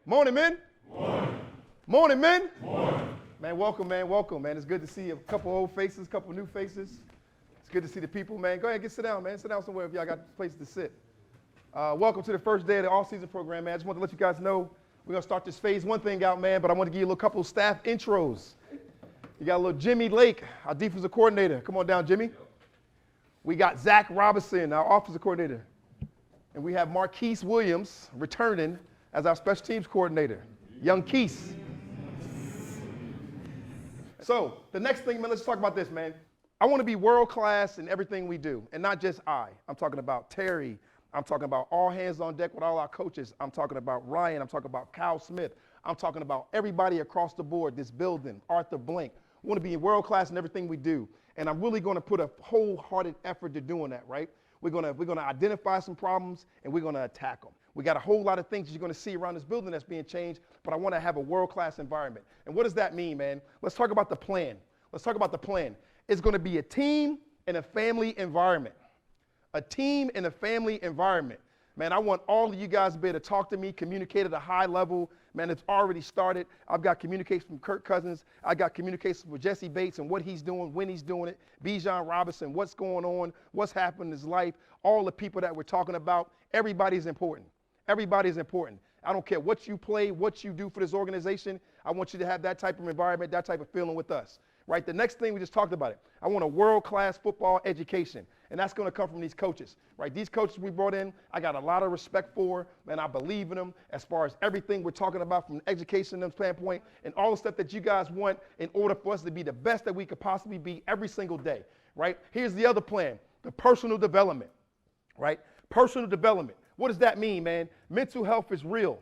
Morning, men. Morning, men. Morning. Man, welcome, man. It's good to see a couple old faces, a couple new faces. It's good to see the people, man. Go ahead, sit down, man. Sit down somewhere if y'all got places to sit. Welcome to the first day of the offseason program, man. I just want to let you guys know we're going to start this phase one thing out, man, but I want to give you a little couple staff intros. You got a little Jimmy Lake, our defensive coordinator. Come on down, Jimmy. We got Zach Robinson, our offensive coordinator. And we have Marquise Williams returning as our special teams coordinator. Young Keese. So the next thing, man, let's talk about this, man. I want to be world class in everything we do, and not just I. I'm talking about Terry. I'm talking about all hands on deck with all our coaches. I'm talking about Ryan. I'm talking about Kyle Smith. I'm talking about everybody across the board, this building, Arthur Blank. I want to be world class in everything we do, and I'm really going to put a wholehearted effort to doing that, right? We're going to identify some problems, and we're going to attack them. We got a whole lot of things you're going to see around this building that's being changed, but I want to have a world-class environment. And what does that mean, man? Let's talk about the plan. It's going to be a team and a family environment. A team and a family environment. Man, I want all of you guys to be able to talk to me, communicate at a high level. Man, it's already started. I've got communication from Kirk Cousins. I got communication with Jesse Bates and what he's doing, when he's doing it. Bijan Robinson, what's going on, what's happening in his life. All the people that we're talking about, everybody's important. Everybody's important. I don't care what you play, what you do for this organization. I want you to have that type of environment, that type of feeling with us. Right? The next thing, we just talked about it. I want a world-class football education, and that's going to come from these coaches. Right? These coaches we brought in, I got a lot of respect for, and I believe in them as far as everything we're talking about from an education standpoint and all the stuff that you guys want in order for us to be the best that we could possibly be every single day. Right? Here's the other plan, the personal development. Right? Personal development. What does that mean, man? Mental health is real,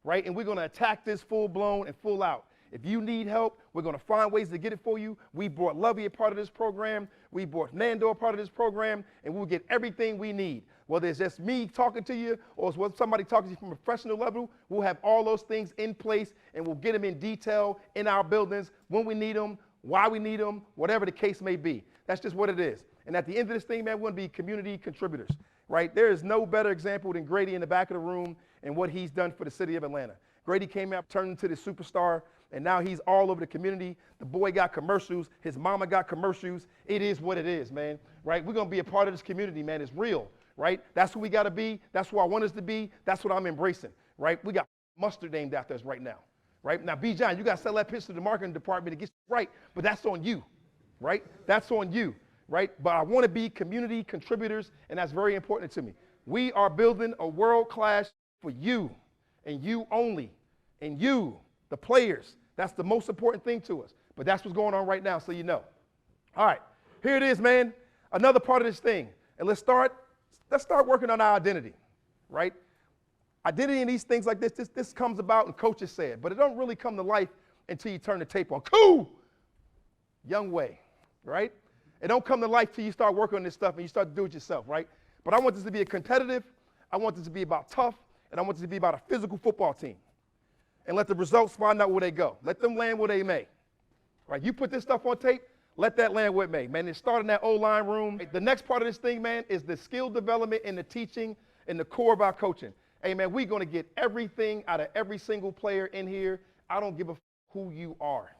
right? And we're going to attack this full-blown and full out. If you need help, we're going to find ways to get it for you. We brought Lovey a part of this program. We brought Nando a part of this program, and we'll get everything we need. Whether it's just me talking to you or it's somebody talking to you from a professional level, we'll have all those things in place, and we'll get them in detail in our buildings when we need them, why we need them, whatever the case may be. That's just what it is. And at the end of this thing, man, we're going to be community contributors. Right? There is no better example than Grady in the back of the room and what he's done for the city of Atlanta. Grady came out, turned into the superstar, and now he's all over the community. The boy got commercials. His mama got commercials. It is what it is, man. Right? We're going to be a part of this community, man. It's real. Right? That's who we got to be. That's who I want us to be. That's what I'm embracing. Right? We got mustard named after us right now. Right? Now, Bijan, you got to sell that pitch to the marketing department to get right, but that's on you. Right? That's on you. Right? But I want to be community contributors, and that's very important to me. We are building a world class for you, and you only, and you, the players. That's the most important thing to us. But that's what's going on right now, so you know. All right, here it is, man. Another part of this thing, and let's start working on our identity, right? Identity in these things like this comes about, and coaches say it, but it don't really come to life until you turn the tape on. Cool, young way, right? It don't come to life till you start working on this stuff and you start to do it yourself, right? But I want this to be a competitive, I want this to be about tough, and I want this to be about a physical football team. And let the results find out where they go. Let them land where they may. Right? You put this stuff on tape, let that land where it may. Man, it started in that O-line room. The next part of this thing, man, is the skill development and the teaching and the core of our coaching. Hey, man, we're going to get everything out of every single player in here. I don't give a who you are.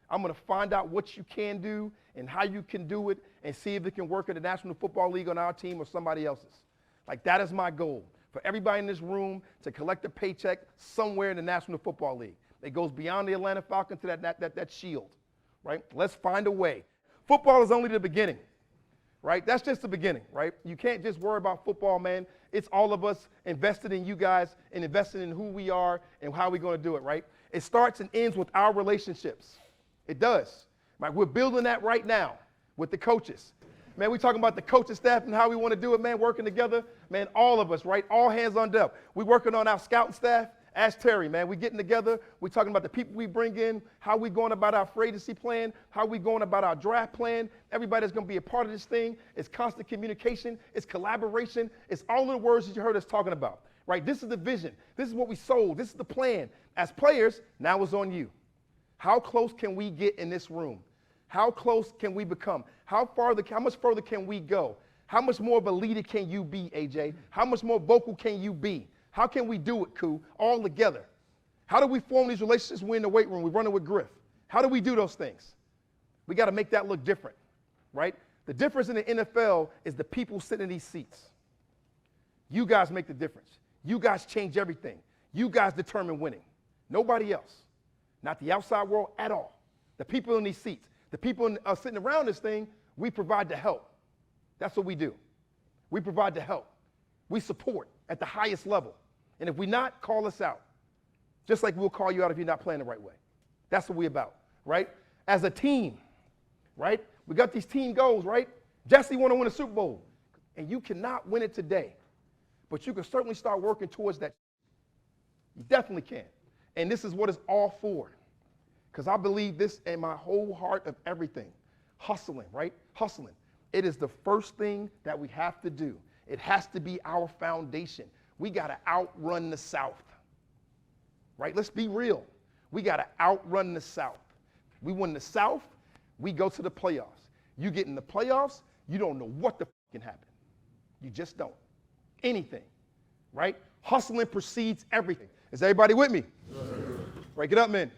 I'm going to find out what you can do and how you can do it and see if it can work in the National Football League on our team or somebody else's. Like, that is my goal, for everybody in this room to collect a paycheck somewhere in the National Football League. It goes beyond the Atlanta Falcons to that shield, right? Let's find a way. Football is only the beginning, right? That's just the beginning, right? You can't just worry about football, man. It's all of us invested in you guys and invested in who we are and how we're going to do it, right? It starts and ends with our relationships. It does. Right? We're building that right now with the coaches. Man, we're talking about the coaching staff and how we want to do it, man, working together. Man, all of us, right? All hands on deck. We're working on our scouting staff. Ask Terry, man. We're getting together. We're talking about the people we bring in, how we going about our free agency plan, how we going about our draft plan. Everybody's going to be a part of this thing. It's constant communication. It's collaboration. It's all of the words that you heard us talking about, right? This is the vision. This is what we sold. This is the plan. As players, now it's on you. How close can we get in this room? How close can we become? How much further can we go? How much more of a leader can you be, AJ? How much more vocal can you be? How can we do it, Koo, all together? How do we form these relationships when we're in the weight room? We're running with Griff. How do we do those things? We got to make that look different, right? The difference in the NFL is the people sitting in these seats. You guys make the difference. You guys change everything. You guys determine winning. Nobody else. Not the outside world at all. The people in these seats, the people sitting around this thing, we provide the help. That's what we do. We provide the help. We support at the highest level. And if we're not, call us out. Just like we'll call you out if you're not playing the right way. That's what we're about, right? As a team, right? We got these team goals, right? Jesse want to win a Super Bowl. And you cannot win it today. But you can certainly start working towards that. You definitely can. And this is what it's all for. Because I believe this in my whole heart of everything. Hustling, right? Hustling. It is the first thing that we have to do. It has to be our foundation. We got to outrun the South. Right? Let's be real. We got to outrun the South. We win the South, we go to the playoffs. You get in the playoffs, you don't know what the f can happen. You just don't. Anything. Right? Hustling precedes everything. Is everybody with me? Break it up, men.